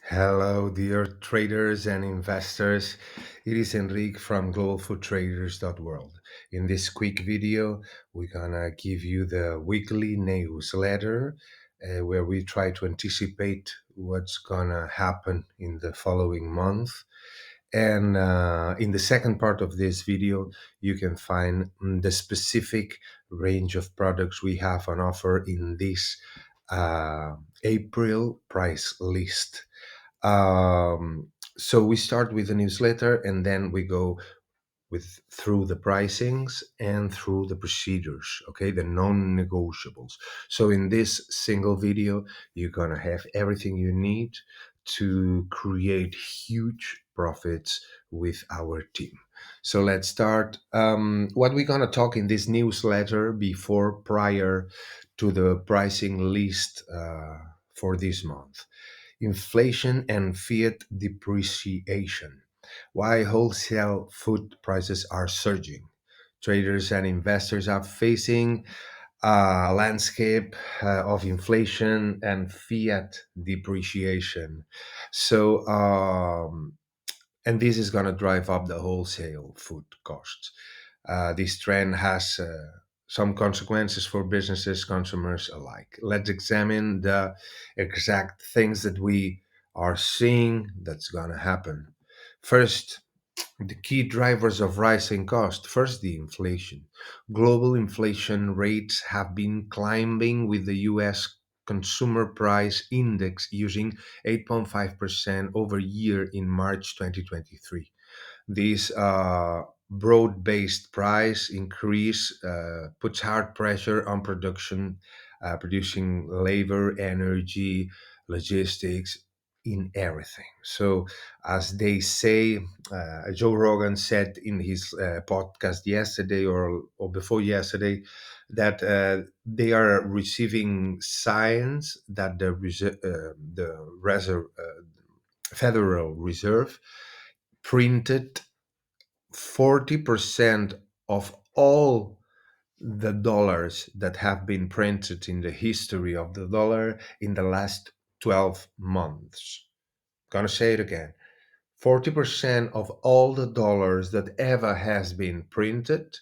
Hello, dear traders and investors. It is Enrique from globalfoodtraders.world. In this quick video, we're gonna give you the weekly newsletter where we try to anticipate what's gonna happen in the following month. And in the second part of this video, you can find the specific range of products we have on offer in this April price list. So we start with the newsletter and then we go with through the pricings and through the procedures, okay, the non-negotiables. So in this single video, you're gonna have everything you need to create huge profits with our team. So let's start. What we're gonna talk in this newsletter before prior to the pricing list for this month: inflation and fiat depreciation. Why wholesale food prices are surging. Traders and investors are facing a landscape of inflation and fiat depreciation. And this is going to drive up the wholesale food costs. This trend has some consequences for businesses, consumers alike. Let's examine the exact things that we are seeing that's going to happen. First, the key drivers of rising cost. First, the inflation. Global inflation rates have been climbing, with the US consumer price index using 8.5% over year in March 2023. This broad-based price increase puts hard pressure on production, producing labor, energy, logistics, in everything. So, as they say, Joe Rogan said in his podcast yesterday or before yesterday that they are receiving signs that Federal Reserve printed 40% of all the dollars that have been printed in the history of the dollar in the last 12 months. Gonna say it again. 40% of all the dollars that ever has been printed,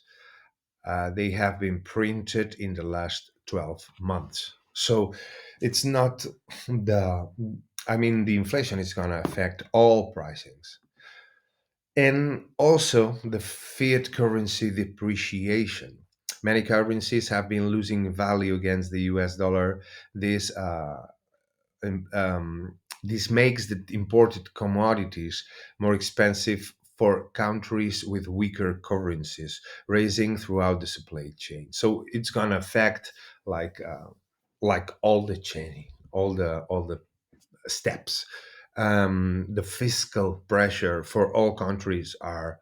they have been printed in the last 12 months. So it's not the, the inflation is going to affect all pricings. And also the fiat currency depreciation. Many currencies have been losing value against the US dollar. This this makes the imported commodities more expensive for countries with weaker currencies, raising throughout the supply chain. So it's going to affect like all the chain, all the steps. The fiscal pressure for all countries are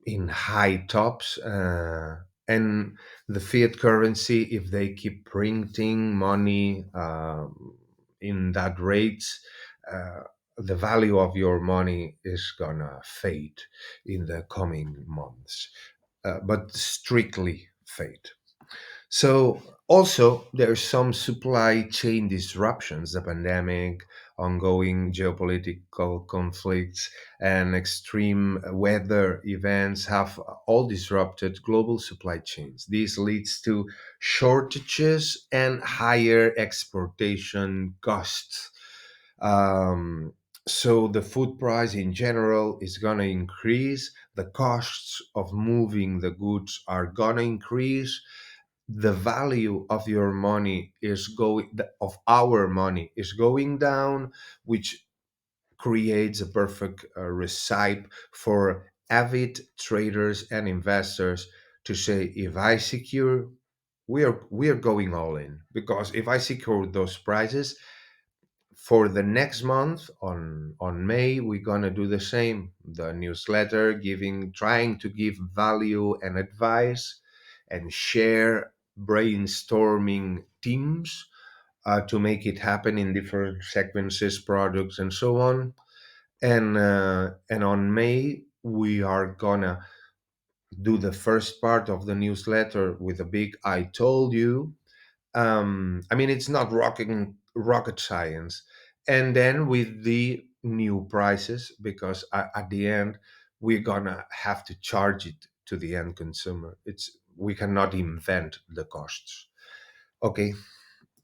in high tops, and the fiat currency, if they keep printing money in that rates, uh, the value of your money is gonna fade in the coming months, but strictly fade. So also there's some supply chain disruptions, the pandemic, ongoing geopolitical conflicts, and extreme weather events have all disrupted global supply chains. This leads to shortages and higher exportation costs. Um, so the food price in general is going to increase. The costs of moving the goods are going to increase. The value of your money is going of our money is going down, which creates a perfect recipe for avid traders and investors to say, if I secure, we are going all in, because if I secure those prices for the next month, on May, we're gonna do the same. The newsletter, giving trying to give value and advice and share brainstorming teams to make it happen in different sequences, products, and so on. And on May, we are gonna do the first part of the newsletter with a big "I told you." It's not rocket science, And then with the new prices, because at the end we're gonna have to charge it to the end consumer. It's We cannot invent the costs. Okay,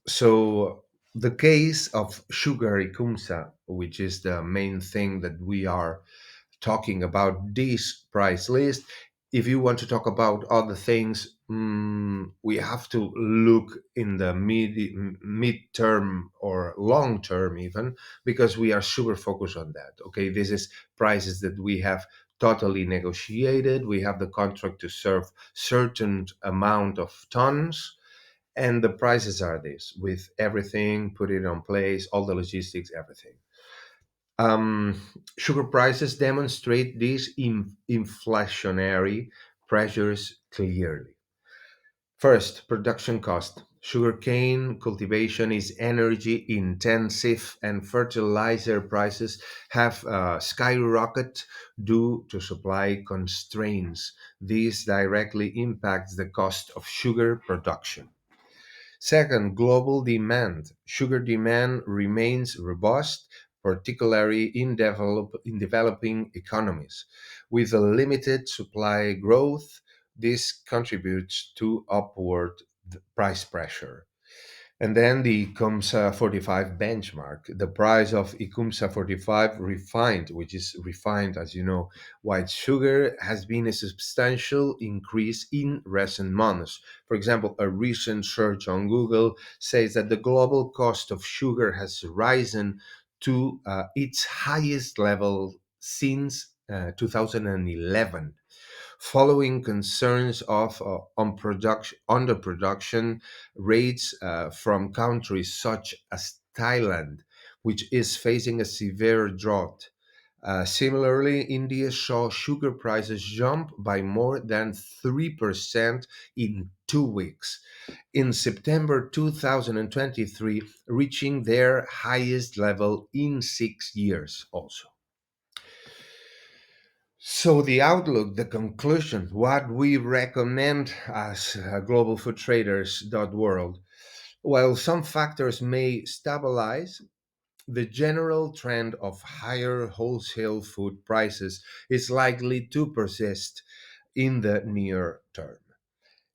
so the case of sugar icumsa, which is the main thing that we are talking about this price list. If you want to talk about other things, we have to look in the mid-term or long term even, because we are super focused on that. Okay, this is prices that we have totally negotiated. We have the contract to serve certain amount of tons, and the prices are this with everything, put it on place, all the logistics, everything. um, Sugar prices demonstrate these inflationary pressures clearly. First, production cost. Sugarcane cultivation is energy intensive, and fertilizer prices have skyrocketed due to supply constraints. This directly impacts the cost of sugar production. Second, global demand. Sugar demand remains robust, particularly in developing economies. With a limited supply growth, this contributes to upward price pressure. And then the ICUMSA 45 benchmark, the price of ICUMSA 45 refined, which is refined, as you know, white sugar, has been a substantial increase in recent months. For example, a recent search on Google says that the global cost of sugar has risen to its highest level since 2011, following concerns of underproduction rates from countries such as Thailand, which is facing a severe drought. Similarly, India saw sugar prices jump by more than 3% in 2 weeks. In September 2023, reaching their highest level in 6 years, also. So, the outlook, the conclusion, what we recommend as globalfoodtraders.world. While some factors may stabilize, the general trend of higher wholesale food prices is likely to persist in the near term.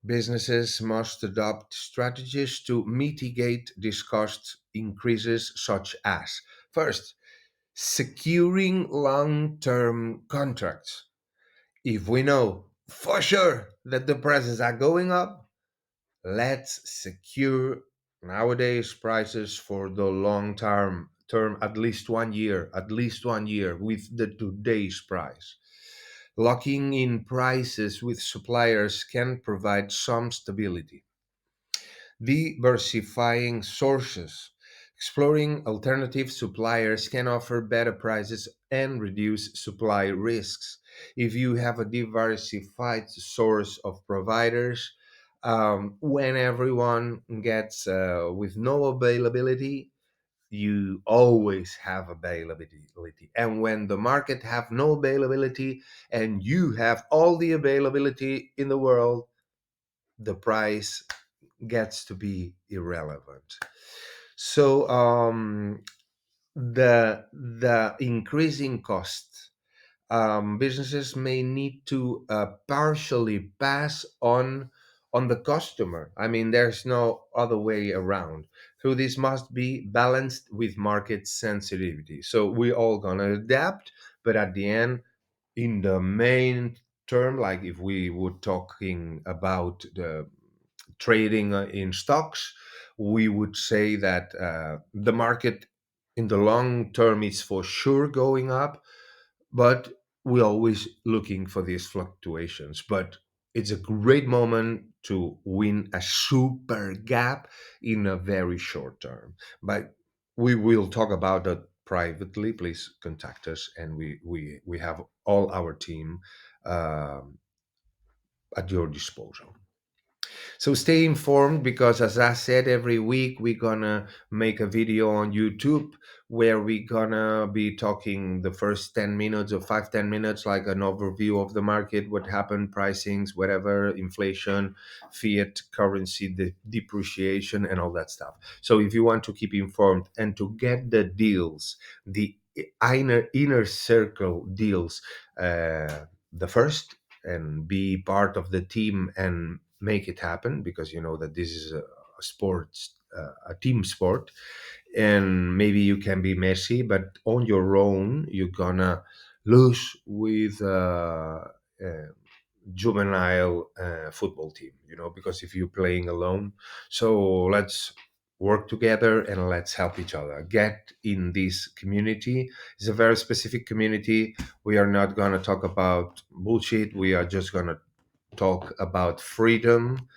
Businesses must adopt strategies to mitigate these cost increases, such as first, securing long term contracts. If we know for sure that the prices are going up, let's secure nowadays prices for the long term, at least 1 year with the today's price. Locking in prices with suppliers can provide some stability. Diversifying sources. Exploring alternative suppliers can offer better prices and reduce supply risks. If you have a diversified source of providers, when everyone gets with no availability, you always have availability. And when the market have no availability and you have all the availability in the world, the price gets to be irrelevant. So the increasing cost, businesses may need to partially pass on the customer. I mean, there's no other way around. So this must be balanced with market sensitivity. So we all gonna adapt, but at the end, in the main term, like if we were talking about the trading in stocks, we would say that the market in the long term is for sure going up, but we're always looking for these fluctuations. But it's a great moment to win a super gap in a very short term. But we will talk about that privately. Please contact us, and we have all our team um, at your disposal. So stay informed, because as I said, every week we're gonna make a video on YouTube where we're gonna be talking the first 10 minutes or 5-10 minutes, like an overview of the market, what happened, pricings, whatever, inflation, fiat currency, the depreciation, and all that stuff. So if you want to keep informed and to get the deals, the inner circle deals, the first, and be part of the team and make it happen, because you know that this is a sports, a team sport, and maybe you can be messy, but on your own you're gonna lose with juvenile football team, because if you're playing alone. So let's work together and let's help each other get in this community. It's a very specific community. We are not going to talk about bullshit. We are just going to talk about freedom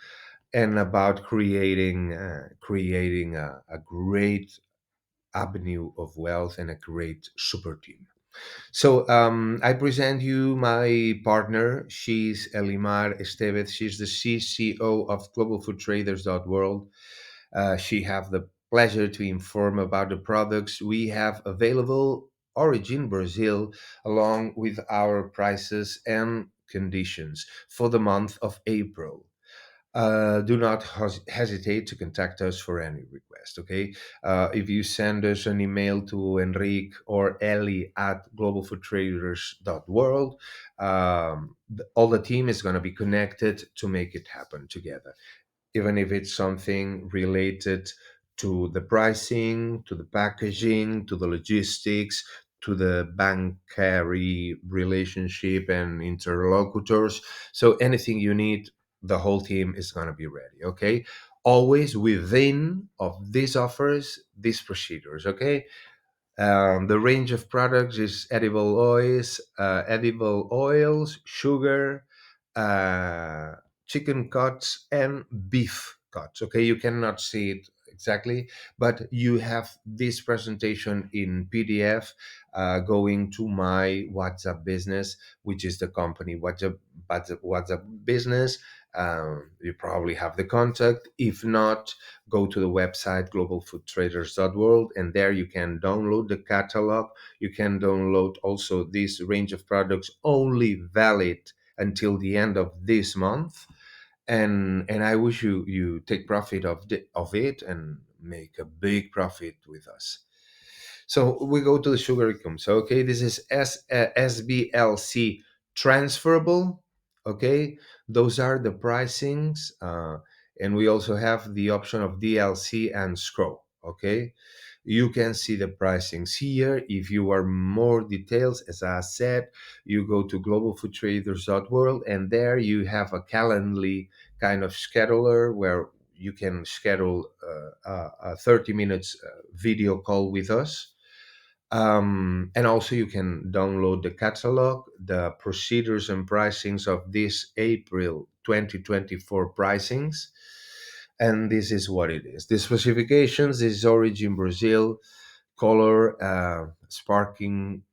and about creating a great avenue of wealth and a great super team. So I present you my partner. She's Elimar Estevez. She's the CCO of globalfoodtraders.world. She have the pleasure to inform about the products we have available, origin Brazil, along with our prices and conditions for the month of April. Do not hesitate to contact us for any request. Okay, if you send us an email to Enrique or Ellie at globalfoodtraders.world, all the team is going to be connected to make it happen together, even if it's something related to the pricing, to the packaging, to the logistics, to the bankary relationship and interlocutors. So anything you need, the whole team is going to be ready. Okay, always within of these offers, these procedures. Okay, the range of products is edible oils, sugar, uh, chicken cuts, and beef cuts. Okay, you cannot see it exactly, but you have this presentation in PDF, going to my WhatsApp business, which is the company WhatsApp business. You probably have the contact. If not, go to the website globalfoodtraders.world, and there you can download the catalog. You can download also this range of products, only valid until the end of this month. And I wish you take profit of it and make a big profit with us. So we go to the sugar income. So okay, this is SBLC transferable. Okay, those are the pricings, and we also have the option of DLC and scroll. Okay, you can see the pricings here. If you are more details, as I said, you go to globalfoodtraders.world, and there you have a Calendly kind of scheduler where you can schedule a 30 minutes video call with us. And also you can download the catalog, the procedures and pricings of this April 2024 pricings. And this is what it is. The specifications is origin Brazil, color sparkling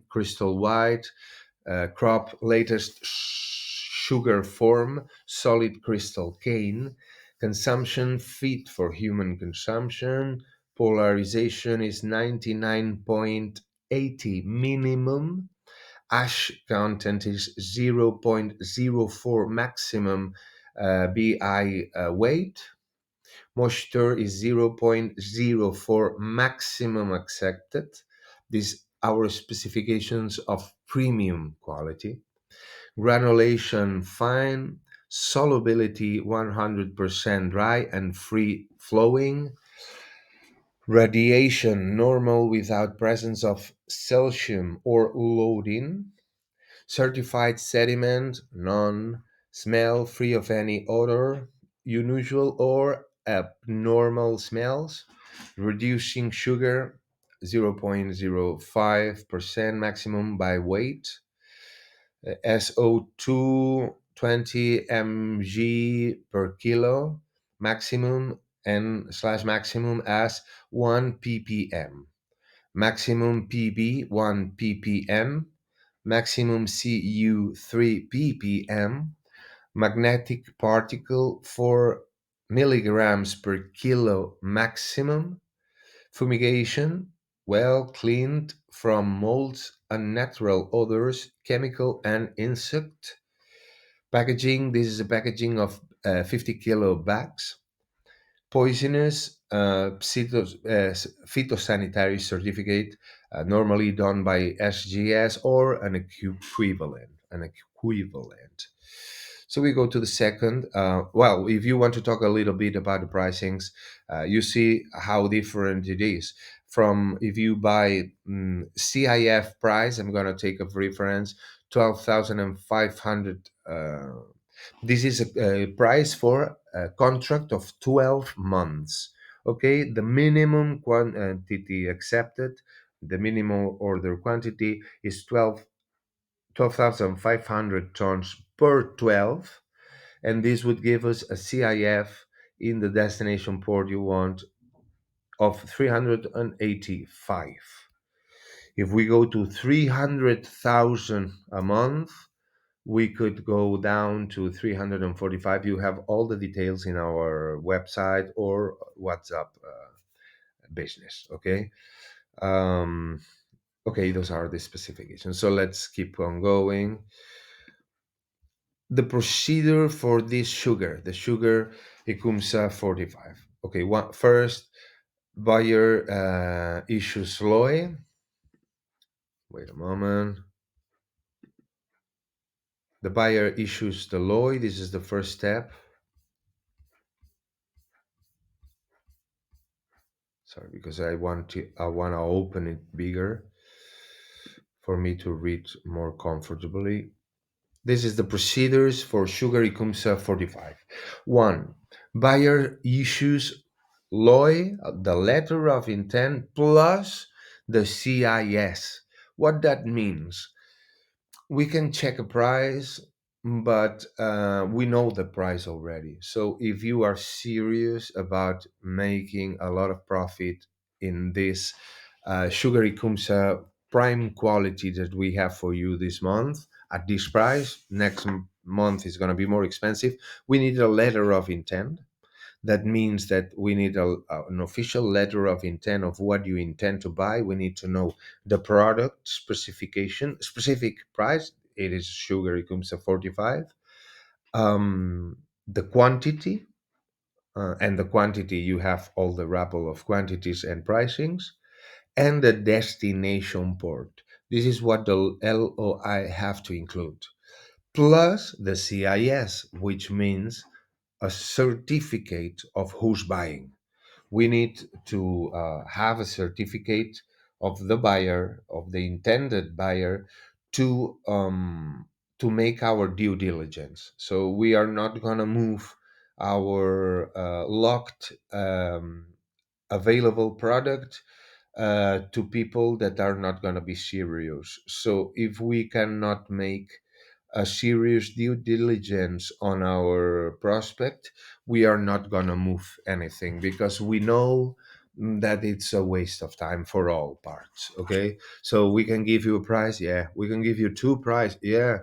crystal white, crop latest sugar form, solid crystal cane, consumption fit for human consumption, polarization is 99.80 minimum, ash content is 0.04 maximum, bi weight, moisture is 0.04 maximum accepted. These our specifications of premium quality. Granulation fine, solubility 100% dry and free flowing, radiation normal without presence of calcium or loading, certified sediment none, smell free of any odor, unusual or abnormal smells, reducing sugar 0.05% maximum by weight, SO2 20 mg per kilo maximum and slash maximum as 1 ppm, maximum PB 1 ppm, maximum CU 3 ppm, magnetic particle 4 milligrams per kilo maximum, fumigation, well cleaned from molds, unnatural odors, chemical and insect. Packaging, this is a packaging of 50 kilo bags. Poisonous phytosanitary certificate, normally done by SGS or an equivalent. An equivalent. So we go to the second. Well, if you want to talk a little bit about the pricings, you see how different it is. From if you buy CIF price, I'm going to take a reference 12,500. This is a price for a contract of 12 months. Okay, the minimum quantity accepted, the minimum order quantity is 12,500 tons per 12, and this would give us a CIF in the destination port you want of 385. If we go to 300,000 a month, we could go down to 345. You have all the details in our website or WhatsApp business. Okay. Um, okay, those are the specifications. So let's keep on going. The procedure for this sugar, the sugar Icumsa 45. Okay, first, buyer issues LOI. Wait a moment. The buyer issues the LOI. This is the first step. Sorry, because I want to open it bigger for me to read more comfortably. This is the procedures for Sugar Icumsa 45. 1. Buyer issues LOI, the letter of intent, plus the CIS. What that means? We can check a price, but we know the price already. So if you are serious about making a lot of profit in this sugary kumsa prime quality that we have for you this month at this price, next month is going to be more expensive. We need a letter of intent. That means that we need an official letter of intent of what you intend to buy. We need to know the product specification, specific price. It is sugar, it comes to 45. The quantity, and the quantity, you have all the rappel of quantities and pricings, and the destination port. This is what the LOI have to include. Plus the CIS, which means a certificate of who's buying. We need to have a certificate of the buyer, of the intended buyer, to make our due diligence. So we are not going to move our locked available product to people that are not going to be serious. So if we cannot make a serious due diligence on our prospect, we are not going to move anything because we know that it's a waste of time for all parts. Okay, so we can give you a price, yeah, we can give you two price, yeah,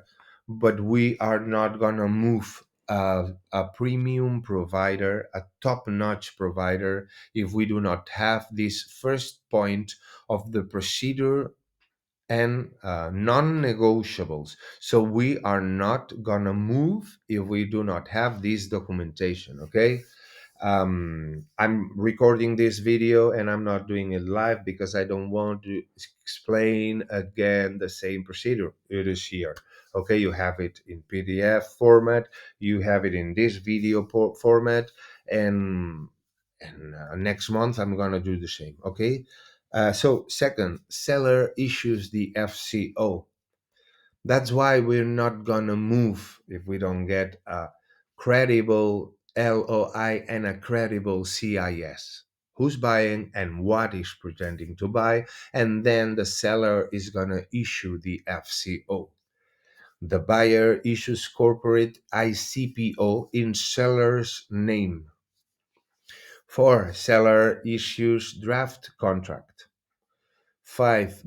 but we are not going to move a premium provider, a top-notch provider, if we do not have this first point of the procedure and non-negotiables. So we are not gonna move if we do not have this documentation. Okay. I'm recording this video and I'm not doing it live because I don't want to explain again the same procedure. It is here. Okay, you have it in PDF format, you have it in this video format, and next month I'm gonna do the same. Okay. So second, seller issues the FCO. That's why we're not gonna move if we don't get a credible LOI and a credible CIS. Who's buying and what is pretending to buy, and then the seller is gonna issue the FCO. The buyer issues corporate ICPO in seller's name. 4. Seller issues draft contract. 5.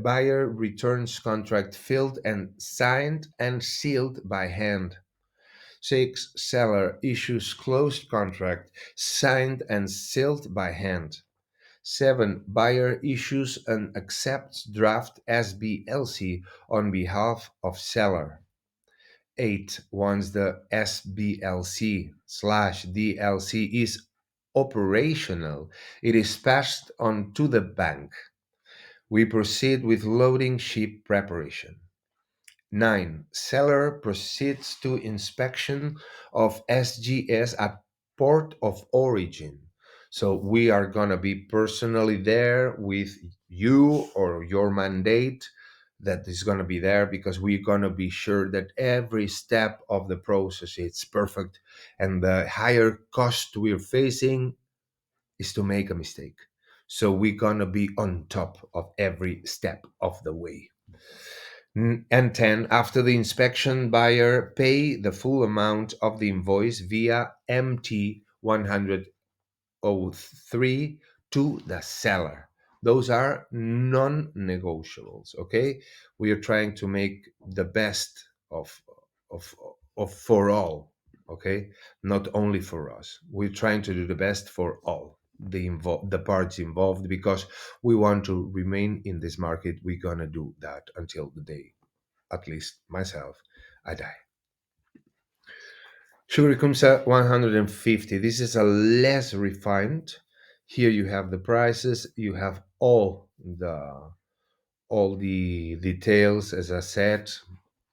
Buyer returns contract filled and signed and sealed by hand. 6. Seller issues closed contract signed and sealed by hand. 7. Buyer issues and accepts draft SBLC on behalf of seller. 8. Once the SBLC/DLC is operational, it is passed on to the bank. We proceed with loading ship preparation. 9. Seller proceeds to inspection of SGS at port of origin. So we are going to be personally there with you or your mandate that is going to be there, because we're going to be sure that every step of the process is perfect, and the higher cost we're facing is to make a mistake. So we're going to be on top of every step of the way. And 10, after the inspection, buyer pay the full amount of the invoice via MT 103 to the seller. Those are non-negotiables, okay? We are trying to make the best of, of for all, okay? Not only for us. We're trying to do the best for all the parts involved, because we want to remain in this market. We're gonna do that until the day, at least myself, I die. Sugar Kumsa 150. This is a less refined. Here you have the prices, you have all the details. As I said,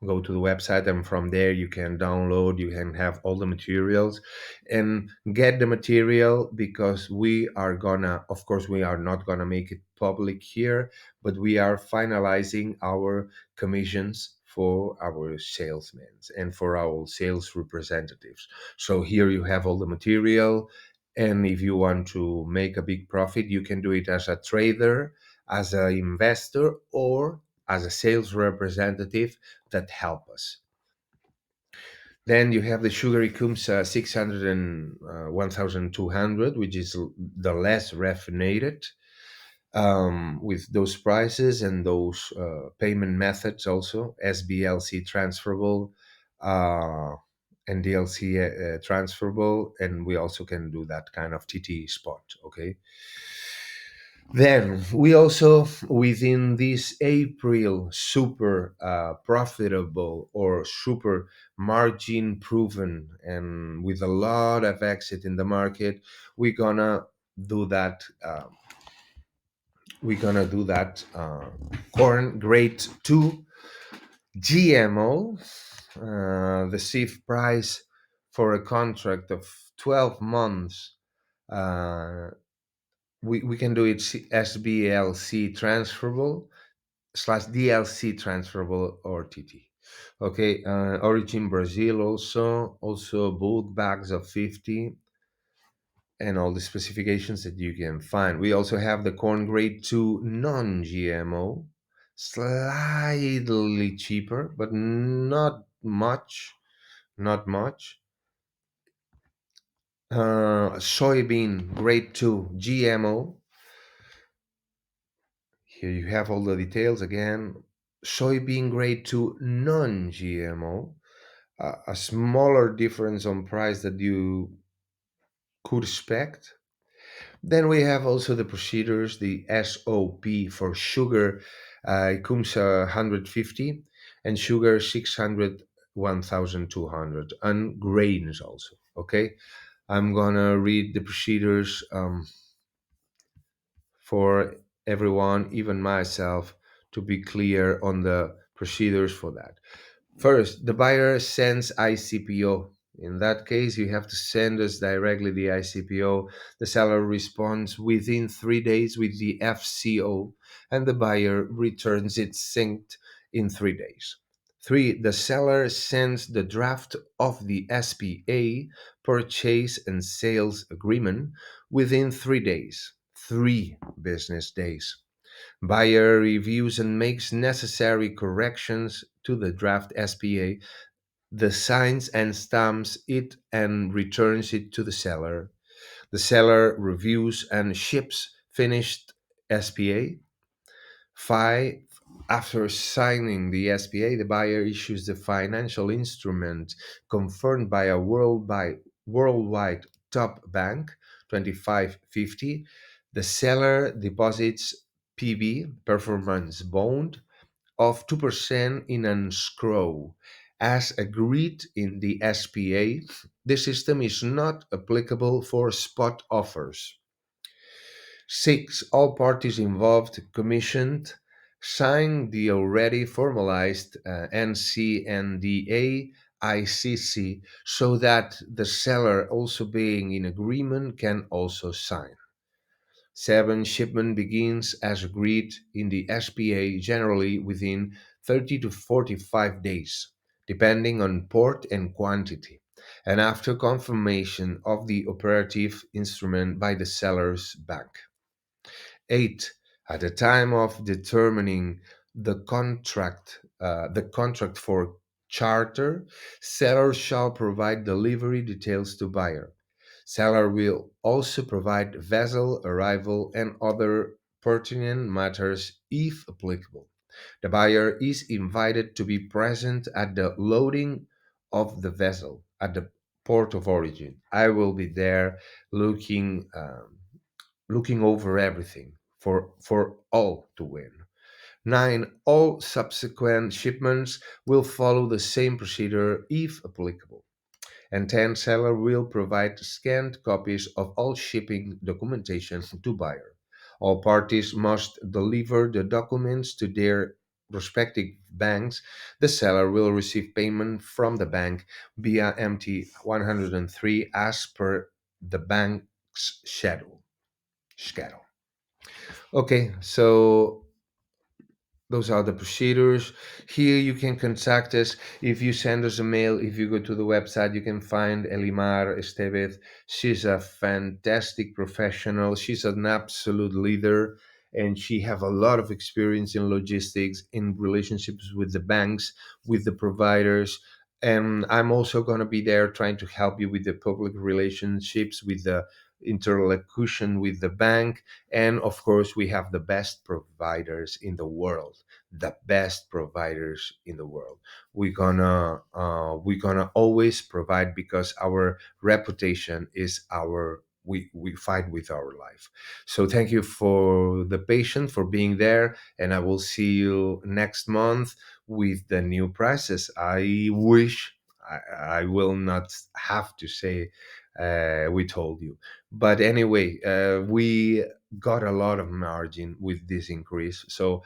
go to the website, and from there you can download, you can have all the materials and get the material, because we are gonna, of course we are not gonna make it public here, but we are finalizing our commissions for our salesmen and for our sales representatives. So here you have all the material, and if you want to make a big profit, you can do it as a trader, as an investor, or as a sales representative that help us. Then you have the Sugary Kumsa 600 and 1200, which is the less raffinated, with those prices and those payment methods also, SBLC transferable, and DLC transferable, and we also can do that kind of TT spot, okay? Then we also, within this April super profitable or super margin proven, and with a lot of exit in the market, we're gonna do that. Corn grade 2 GMO. The CIF price for a contract of 12 months. We can do it SBLC transferable slash DLC transferable or TT. Okay, origin Brazil, also bulk bags of 50, and all the specifications that you can find. We also have the corn grade 2 non-GMO, slightly cheaper, but not much, not much. Soybean grade 2 GMO. Here you have all the details again. Soybean grade 2 non-GMO. A smaller difference on price that you could expect. Then we have also the procedures, the SOP for sugar, Kumsa 150, and sugar 600, 1200, and grains also. Okay, I'm gonna read the procedures for everyone, even myself, to be clear on the procedures for that. First, the buyer sends ICPO. In that case, you have to send us directly the ICPO. The seller responds within 3 days with the FCO, and the buyer returns it synced in 3 days. 3. The seller sends the draft of the SPA, purchase and sales agreement, within 3 days. 3 business days. Buyer reviews and makes necessary corrections to the draft SPA, the signs and stamps it and returns it to the seller. The seller reviews and ships finished SPA. 5. After signing the SPA, the buyer issues the financial instrument confirmed by a worldwide top bank, 2550. The seller deposits PB, performance bond, of 2% in an escrow. As agreed in the SPA, the system is not applicable for spot offers. 6. All parties involved commissioned sign the already formalized NCNDA ICC so that the seller, also being in agreement, can also sign. 7. Shipment begins as agreed in the SPA, generally within 30 to 45 days, depending on port and quantity, and after confirmation of the operative instrument by the seller's bank. 8. At the time of determining the contract for charter, seller shall provide delivery details to buyer. Seller will also provide vessel arrival and other pertinent matters if applicable. The buyer is invited to be present at the loading of the vessel at the port of origin. I will be there looking looking over everything for all to win. 9. All subsequent shipments will follow the same procedure if applicable. And 10. Seller will provide scanned copies of all shipping documentation to buyer. All parties must deliver the documents to their respective banks. The seller will receive payment from the bank via MT 103 as per the bank's schedule. Okay, so those are the procedures. Here you can contact us. If you send us a mail, if you go to the website, you can find Elimar Estevez. She's a fantastic professional. She's an absolute leader, and she have a lot of experience in logistics, in relationships with the banks, with the providers. And I'm also going to be there trying to help you with the public relationships, with the interlocution with the bank. And of course, we have the best providers in the world, the best providers in the world. We're gonna always provide because our reputation is our we fight with our life. So thank you for the patience, for being there, and I will see you next month with the new prices. I wish I will not have to say we told you, but anyway, we got a lot of margin with this increase. So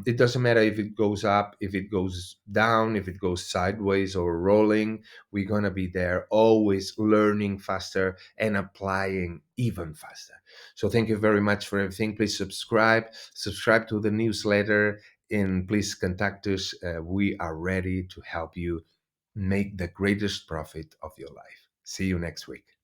it doesn't matter if it goes up, if it goes down, if it goes sideways or rolling. We're going to be there, always learning faster and applying even faster. So thank you very much for everything. Please subscribe to the newsletter, and please contact us. We are ready to help you make the greatest profit of your life. See you next week.